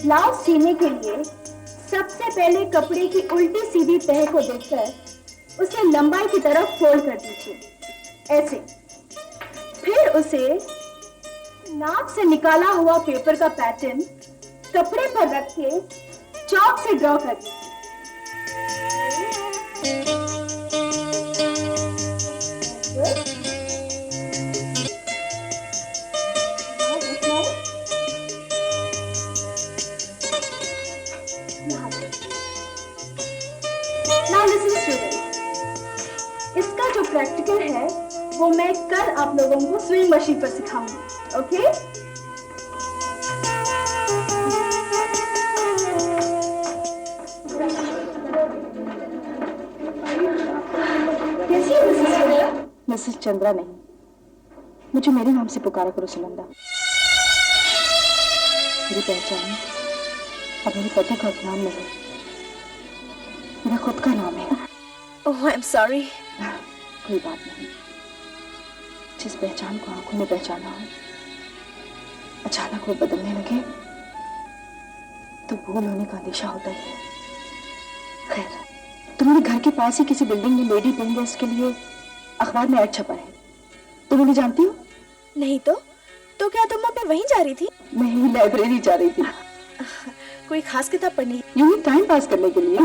Blouse सीने के लिए सबसे पहले कपड़े की उल्टी सीधी तह को देखकर उसे लंबाई की तरफ फोल्ड कर दीजिए, ऐसे। फिर उसे नाप से निकाला हुआ पेपर का पैटर्न कपड़े पर रख के चॉक से ड्रॉ कर दीजिए। इसका जो प्रैक्टिकल है वो मैं कल आप लोगों को स्विंग मशीन पर सिखाऊंगी, ओके? कैसी है मिसेस चंद्रा? मिसेस चंद्रा नहीं, मुझे मेरे नाम से पुकारा करो सुनंदा। मेरी पहचान अब मेरे पति का नाम नहीं, मेरा खुद का नाम है। ओह, आई एम सॉरी। कोई बात नहीं। जिस पहचान को आंखों में पहचाना हो, अचानक वो बदलने लगे तो भूल होने का अंदेशा होता ही है। खैर, तुम्हारे घर के पास ही किसी बिल्डिंग में लेडी पेइंग गेस्ट के लिए अखबार में ऐड छपा है, तुम उन्हें जानती हो? नहीं तो क्या तुम अभी वहीं जा रही थी? मैं लाइब्रेरी जा रही थी। कोई खास किताब पढ़नी? यूं ही टाइम पास करने के लिए।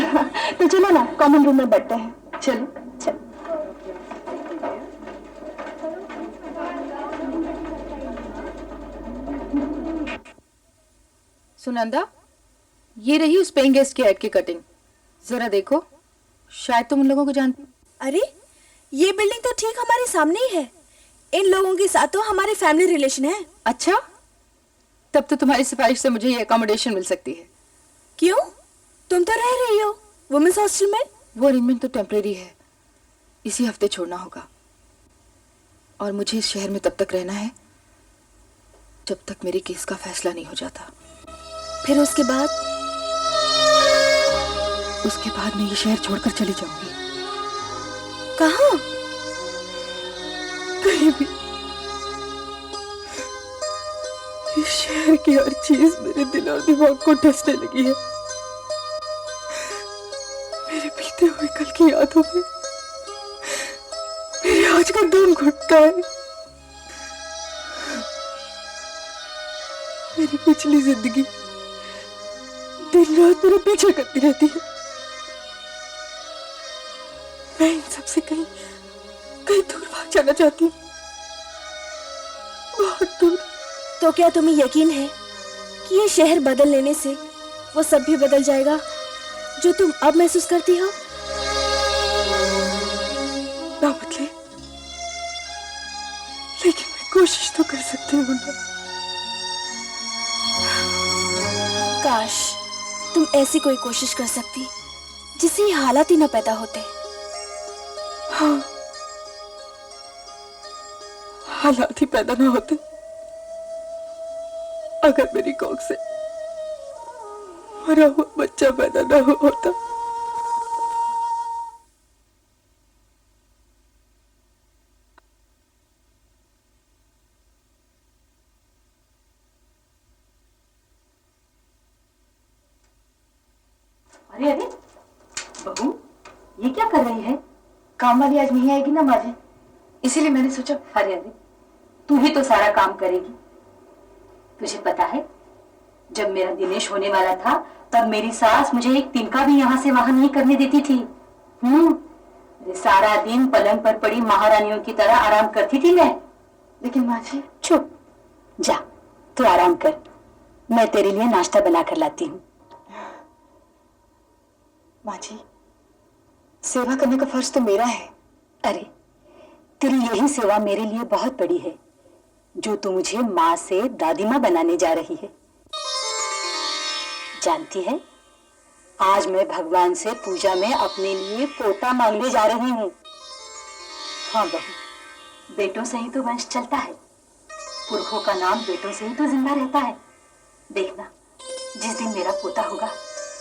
तो चलो ना, कॉमन रूम में बैठते हैं। चलो चलो। सुनंदा, ये रही उस पेइंग गेस्ट की ऐड की कटिंग, जरा देखो, शायद तुम उन लोगों को जानती। अरे, ये बिल्डिंग तो ठीक हमारे सामने ही है। इन लोगों के साथ तो हमारे फैमिली रिलेशन है। अच्छा, तब तो तुम्हारी सिफारिश से मुझे ये अकोमोडेशन मिल सकती है। क्यों? तुम तो रह रही हो वुमेन्स हॉस्टल में। वो अरेंजमेंट तो टेम्परेरी है, इसी हफ्ते छोड़ना होगा, और मुझे इस शहर में तब तक रहना है जब तक मेरे केस का फैसला नहीं हो जाता। फिर उसके बाद मैं ये शहर छोड़कर चली जाऊंगी। कहाँ? कहीं भी। इस शहर की हर चीज मेरे दिल और दिमाग को डसने लगी है। मेरे बीते हुए कल की यादों में मेरे आज का दम घुटता है। मेरी पिछली जिंदगी दिन रात मेरे पीछे करती रहती है। मैं इन सबसे कहीं दूर भाग जाना चाहती हूँ, बहुत दूर। तो क्या तुम्हें यकीन है कि ये शहर बदल लेने से वो सब भी बदल जाएगा जो तुम अब महसूस करती हो? ना बदले, लेकिन मैं कोशिश तो कर सकती हूँ ना। काश तुम ऐसी कोई कोशिश कर सकती जिससे ये हालात ही न पैदा होते। हाँ, हालात ही पैदा ना होते अगर मेरी कोख से मरा हुआ बच्चा पैदा ना होता। अरे अरे बहू, ये क्या कर रही है? काम वाली आज नहीं आएगी ना माजे, इसीलिए मैंने सोचा। अरे अरे, तू ही तो सारा काम करेगी। तुझे पता है, जब मेरा दिनेश होने वाला था तब मेरी सास मुझे एक तिनका भी यहाँ से वहां नहीं करने देती थी। अरे सारा दिन पलंग पर पड़ी महारानियों की तरह आराम करती थी मैं। लेकिन माँ जी। चुप, जा तू आराम कर, मैं तेरे लिए नाश्ता बना कर लाती हूँ। माँ जी, सेवा करने का फर्ज तो मेरा है। अरे तेरी यही सेवा मेरे लिए बहुत बड़ी है, जो तू मुझे माँ से दादी माँ बनाने जा रही है। जानती है, आज मैं भगवान से पूजा में अपने लिए पोता मांगने जा रही हूँ। हाँ बहू, बेटों से ही तो वंश चलता है, पुरखों का नाम बेटों से ही तो जिंदा रहता है। देखना, जिस दिन मेरा पोता होगा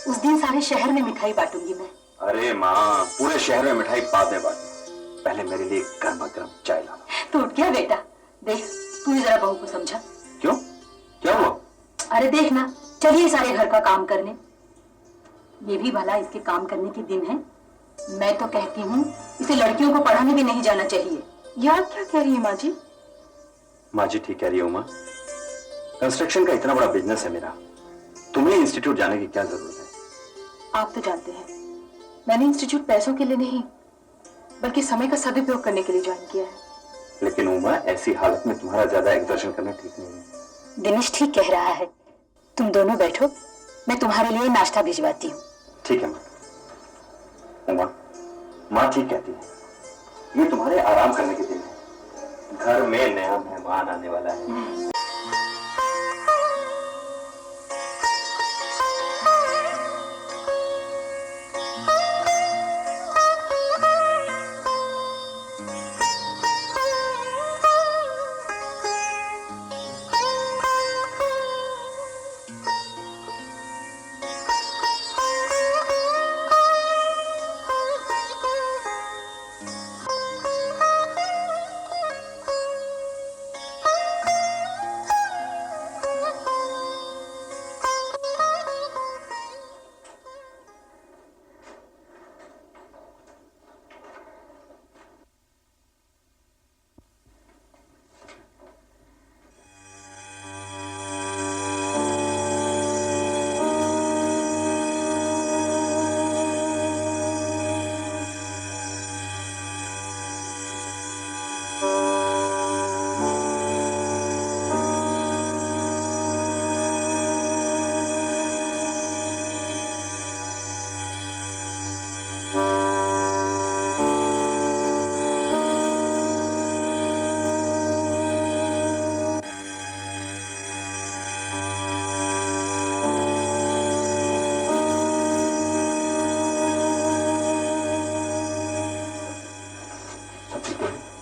उस दिन सारे शहर में मिठाई बांटूंगी मैं। अरे माँ, पूरे शहर में मिठाई बाद में बांटना, पहले मेरे लिए गर्मा गर्म चाय लाना। तो उठ गया बेटा, देख तू ही जरा बहू को समझा। क्यों, क्या हुआ? अरे देखना, चलिए सारे घर का काम करने। ये भी भला इसके काम करने के दिन है। मैं तो कहती हूँ इसे लड़कियों को पढ़ाने भी नहीं जाना चाहिए। ये आप क्या कह रही है माँ जी? माँ जी ठीक कह रही है उमा। कंस्ट्रक्शन का इतना बड़ा बिजनेस है मेरा, तुम्हें इंस्टीट्यूट जाने की क्या जरूरत है? आप तो जानते हैं मैंने इंस्टीट्यूट पैसों के लिए नहीं बल्कि समय का सदुपयोग करने के लिए ज्वाइन किया है। लेकिन उमा, ऐसी हालत में तुम्हारा ज्यादा एक्सर्शन करना ठीक नहीं है। दिनेश ठीक कह रहा है, तुम दोनों बैठो, मैं तुम्हारे लिए नाश्ता भिजवाती हूँ। ठीक है माँ। उमा, माँ ठीक कहती है, ये तुम्हारे आराम करने के दिन है। घर में नया मेहमान आने वाला है।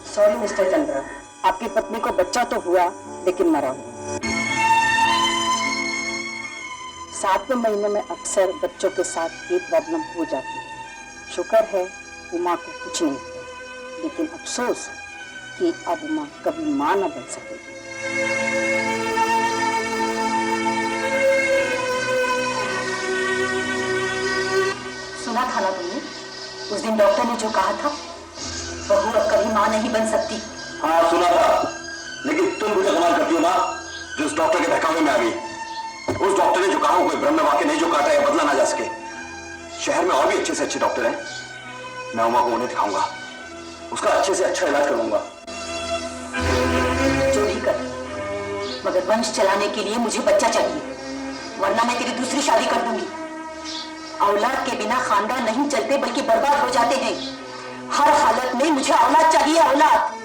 सॉरी मिस्टर चंद्रा, आपकी पत्नी को बच्चा तो हुआ लेकिन मरा हुआ। 7वें महीने में अक्सर बच्चों के साथ ये प्रॉब्लम हो जाती है। शुक्र है उमा को कुछ नहीं हुआ, लेकिन अफसोस कि अब उमा कभी मां न बन सकेगी। सुना था ना तुमने उस दिन डॉक्टर ने जो कहा था, बहू अब कभी मां नहीं बन सकती। हाँ सुना था, लेकिन तुम मुझे कमाल करती हो माँ, जो उस डॉक्टर के बहकावे में आ गई। उस डॉक्टर ने जो कहा कोई ब्रह्म वाक्य नहीं जो काटा या बदला ना जा सके। शहर में और भी अच्छे से अच्छे डॉक्टर हैं, मैं उमा को उन्हें दिखाऊंगा, उसका अच्छे से अच्छा इलाज करूंगा। जो भी कर, मगर वंश चलाने के लिए मुझे बच्चा चाहिए, वरना मैं तेरी दूसरी शादी कर दूंगी। औलाद के बिना खानदान नहीं चलते बल्कि बर्बाद हो जाते हैं। हर हालत में मुझे औलाद चाहिए, औलाद।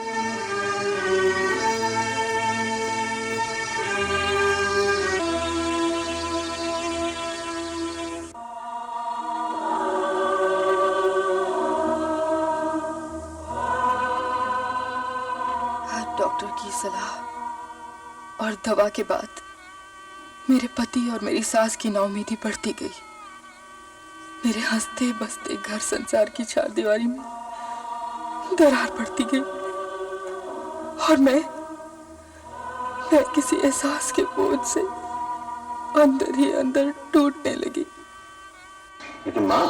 डॉक्टर की सलाह और दवा के बाद मेरे पति और मेरी सास की नाउमीदी बढ़ती गई। मेरे हंसते बसते घर संसार की चारदीवारी में दरार पड़ती गई और मैं किसी एहसास के बोझ से अंदर ही अंदर टूटने लगी। लेकिन माँ,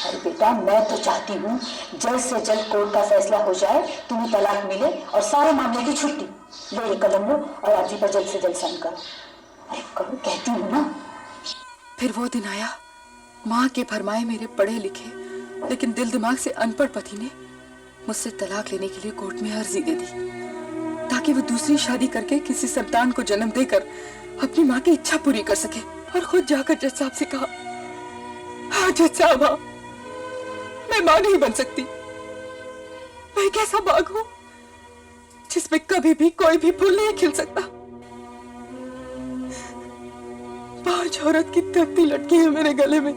अरे बेटा, मैं तो चाहती हूँ जल्द से जल्द कोर्ट का फैसला हो जाए, तुम्हें तलाक मिले और सारे मामले की छुट्टी। लो ये कलम लो और अर्जी पर जल्द से जल्द साइन करो। अरे करो, कहती हूँ ना। फिर वो दिन आया, माँ के फरमाए मेरे पढ़े लिखे लेकिन दिल दिमाग से अनपढ़ पति ने मुझसे तलाक लेने के लिए कोर्ट में अर्जी दे दी, ताकि वो दूसरी शादी करके किसी संतान को जन्म देकर अपनी माँ की इच्छा पूरी कर सके। और खुद जाकर जज साहब से कहा, हाँ जज साहब, मैं मां नहीं बन सकती। मैं एक ऐसा बाग हूं जिसमें कभी भी कोई भी फूल नहीं खिल सकता। 5 औरत की तख्ती लटकी है मेरे गले में।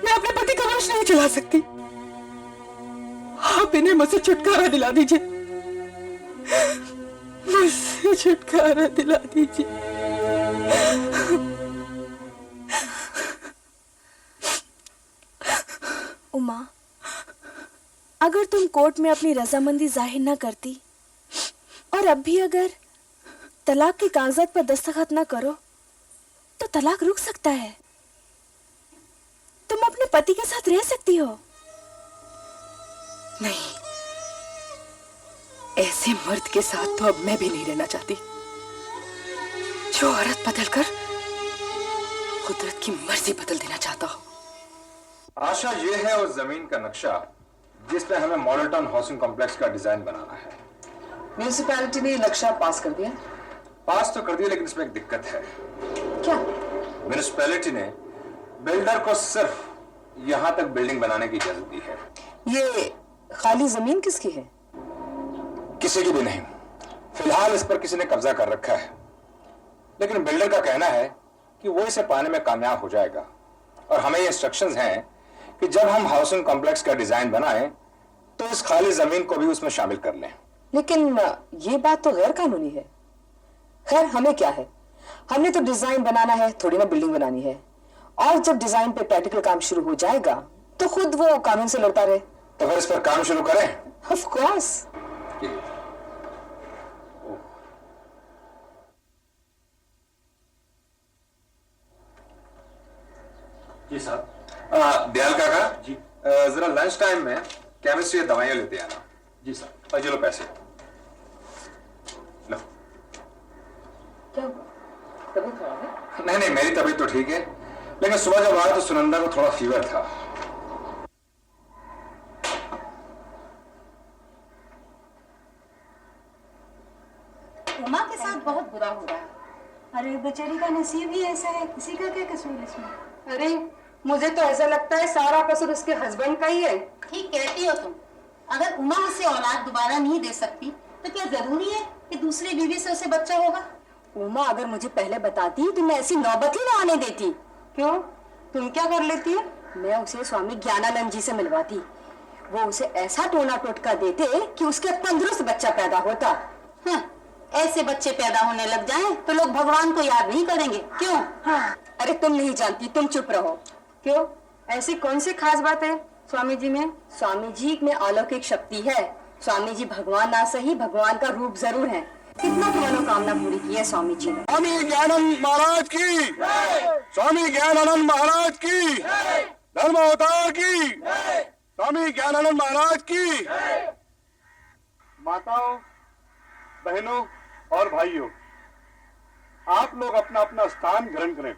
मैं अपने पति का वश नहीं चला सकती। आप इन्हें मुझसे छुटकारा दिला दीजिए, मुझसे छुटकारा दिला दीजिए। उमा, अगर तुम कोर्ट में अपनी रजामंदी जाहिर न करती और अब भी अगर तलाक के कागजात पर दस्तखत न करो तो तलाक रुक सकता है। तुम अपने पति के साथ रह सकती हो। नहीं, ऐसे मर्द के साथ तो अब मैं भी नहीं रहना चाहती जो औरत बदलकर कुदरत की मर्जी बदल देना चाहता हो। आशा ये है उस जमीन का नक्शा जिस पे हमें मॉडल टाउन हाउसिंग कॉम्प्लेक्स का डिजाइन बनाना है। म्यूनिसिपैलिटी ने नक्शा पास कर दिया? पास तो कर दिया, लेकिन इसमें एक दिक्कत है। क्या? म्यूनिसिपैलिटी ने बिल्डर को सिर्फ यहां तक बिल्डिंग बनाने की इजाजत दी है। ये खाली जमीन किसकी है? किसी की भी नहीं। फिलहाल इस पर किसी ने कब्जा कर रखा है, लेकिन बिल्डर का कहना है कि वो इसे पाने में कामयाब हो जाएगा। और हमें ये इंस्ट्रक्शंस हैं कि जब हम हाउसिंग कॉम्प्लेक्स का डिजाइन बनाएं तो इस खाली जमीन को भी उसमें शामिल कर लें। लेकिन ये बात तो गैर कानूनी है। खैर, हमें क्या है, हमने तो डिजाइन बनाना है, थोड़ी ना बिल्डिंग बनानी है। और जब डिजाइन पे प्रैक्टिकल काम शुरू हो जाएगा तो खुद वो कानून से लड़ता रहे। तो फिर इस पर काम शुरू करें। Of course. जी साहब। दयाल काका जी, जरा लंच टाइम में केमिस्ट्री या दवाइयां लेते आना। जी साहब। और चलो पैसे लो। क्या हुआ? तबीयत खराब है? नहीं नहीं, मेरी तबीयत तो ठीक है, लेकिन सुबह जब आया तो सुनंदा को थोड़ा फीवर था। उमा के साथ बहुत बुरा हो रहा है। अरे बेचारी का नसीब ही ऐसा है, किसी का क्या कसूर इसमें। अरे मुझे तो ऐसा लगता है सारा कसूर उसके हस्बैंड का ही है। ठीक कहती हो तुम। अगर उमा उसे औलाद दोबारा नहीं दे सकती तो क्या जरूरी है कि दूसरी बीवी से उसे बच्चा होगा? उमा अगर मुझे पहले बताती तो मैं ऐसी नौबत ही ना आने देती। क्यों, तुम क्या कर लेती है? मैं उसे स्वामी ज्ञानानंद जी से मिलवाती। वो उसे ऐसा टोना टोटका देते कि उसके तंदुरुस्त बच्चा पैदा होता। हाँ, ऐसे बच्चे पैदा होने लग जाएं तो लोग भगवान को याद नहीं करेंगे। क्यों? हाँ। अरे तुम नहीं जानती, तुम चुप रहो। क्यों, ऐसी कौन सी खास बात है स्वामी जी में? स्वामी जी में अलौकिक शक्ति है। स्वामी जी भगवान ना सही, भगवान का रूप जरूर है। कितना की मनोकामना पूरी की है स्वामी जी ने। स्वामी ज्ञानानंद महाराज की, स्वामी ज्ञानानंद महाराज की, धर्म अवतार की, स्वामी ज्ञानानंद महाराज की। माताओं, बहनों और भाइयों, आप लोग अपना अपना स्थान ग्रहण करें।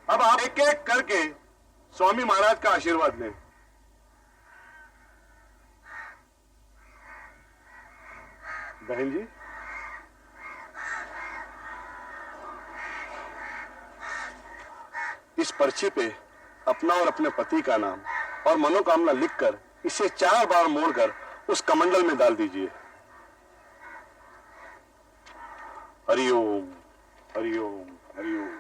अब आप एक एक करके स्वामी महाराज का आशीर्वाद लें। बहन जी, इस पर्ची पे अपना और अपने पति का नाम और मनोकामना लिखकर इसे 4 बार मोड़कर उस कमंडल में डाल दीजिए। हरिओम हरिओम हरिओम।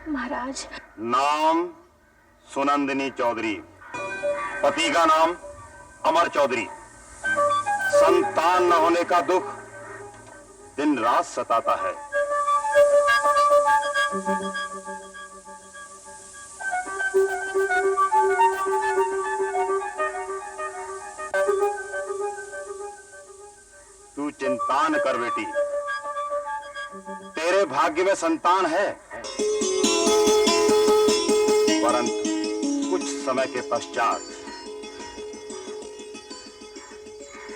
महाराज, नाम सुनंदिनी चौधरी, पति का नाम अमर चौधरी। संतान न होने का दुख दिन रात सताता है। तू चिंता न कर बेटी, तेरे भाग्य में संतान है, परंतु कुछ समय के पश्चात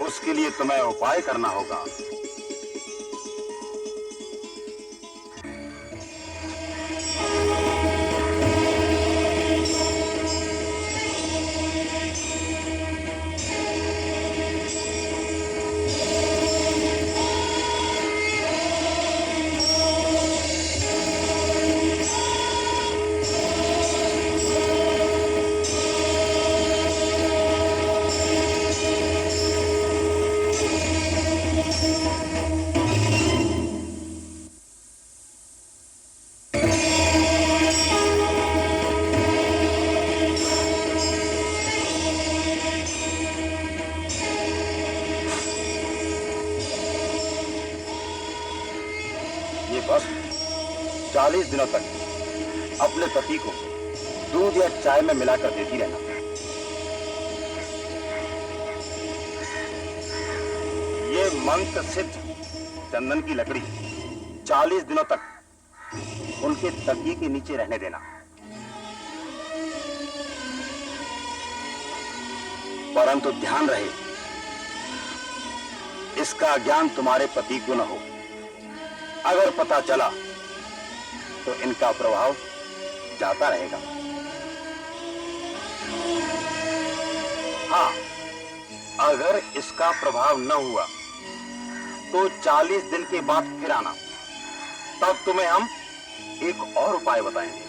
उसके लिए तुम्हें उपाय करना होगा। 40 दिनों तक अपने पति को दूध या चाय में मिलाकर देती रहना। ये मंत्र सिद्ध चंदन की लकड़ी 40 दिनों तक उनके तकिए के नीचे रहने देना। परंतु ध्यान रहे, इसका ज्ञान तुम्हारे पति को न हो। अगर पता चला तो इनका प्रभाव जाता रहेगा। हाँ, अगर इसका प्रभाव न हुआ तो 40 दिन के बाद फिर आना, तब तुम्हें हम एक और उपाय बताएंगे।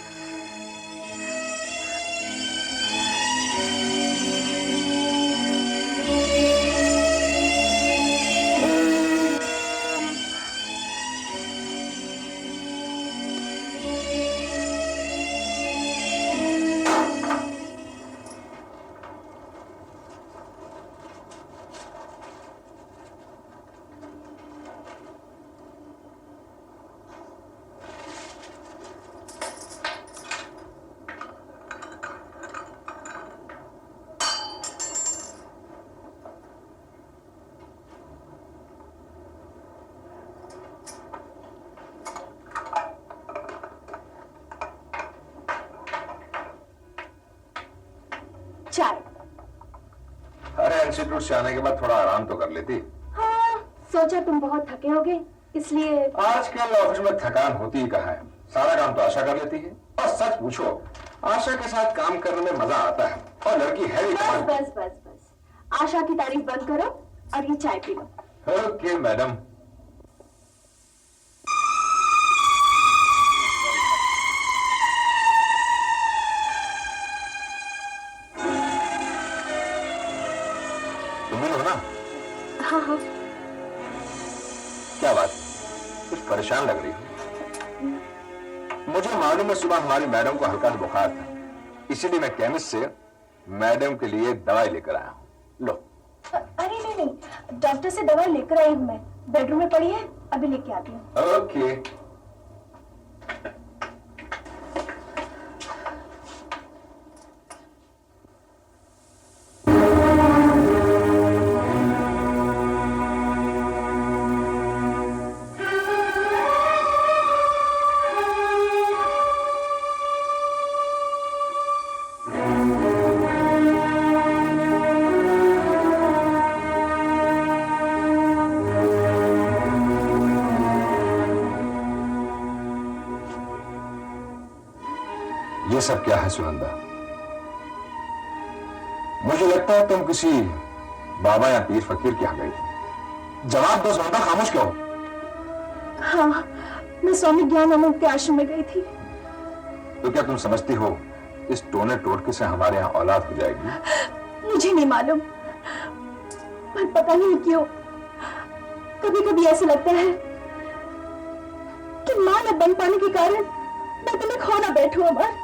चाय। अरे इंस्टीट्यूट से आने के बाद थोड़ा आराम तो कर लेती। हाँ, सोचा तुम बहुत थके होगे, इसलिए। आजकल ऑफिस में थकान होती ही कहाँ है, सारा काम तो आशा कर लेती है। और सच पूछो, आशा के साथ काम करने में मजा आता है, और लड़की है भी। बस बस बस बस, आशा की तारीफ बंद करो और ये चाय पी लो। Okay madam. तुम भी लो ना। हाँ हाँ। क्या बात, कुछ परेशान लग रही हो? मुझे मालूम है सुबह हमारी मैडम को हल्का सा बुखार था, इसीलिए मैं केमिस्ट से मैडम के लिए दवाई लेकर आया हूँ। लो। अरे नहीं नहीं, डॉक्टर से दवाई लेकर आई हूँ मैं, बेडरूम में पड़ी है, अभी लेके आती हूँ। ओके। ये सब क्या है सुनंदा? मुझे लगता है तुम किसी बाबा या पीर फकीर के यहाँ गई थी। जवाब दो सुनंदा, खामोश क्यों? हाँ, मैं स्वामी ज्ञानानंद के आश्रम में गई थी। तो क्या तुम समझती हो इस टोने टोटके से हमारे यहाँ औलाद हो जाएगी? मुझे नहीं मालूम, पर पता नहीं क्यों कभी कभी ऐसा लगता है कि मां न बन पाने के कारण मैं तुम्हें खो ना बैठूं। अमर,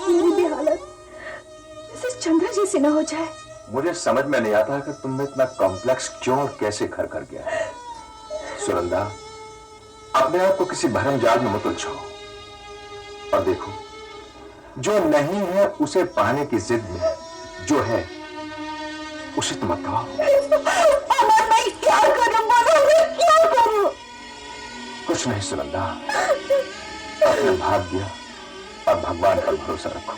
मेरी भी हालत जैसे चंद्रा जी से न हो जाए। मुझे समझ में नहीं आता कि तुम में इतना कॉम्प्लेक्स क्यों और कैसे घर कर गया है। सुनंदा, अपने आप को किसी भरम जाल में मत उलझाओ, और देखो, जो नहीं है उसे पाने की जिद में जो है उसे तुम मत गवाओ। अमर, मैं क्या करूं? बोलो, मैं क्या करूं? कुछ नहीं सुनंदा, अपने भाग्य और भगवान पर भरोसा रखो।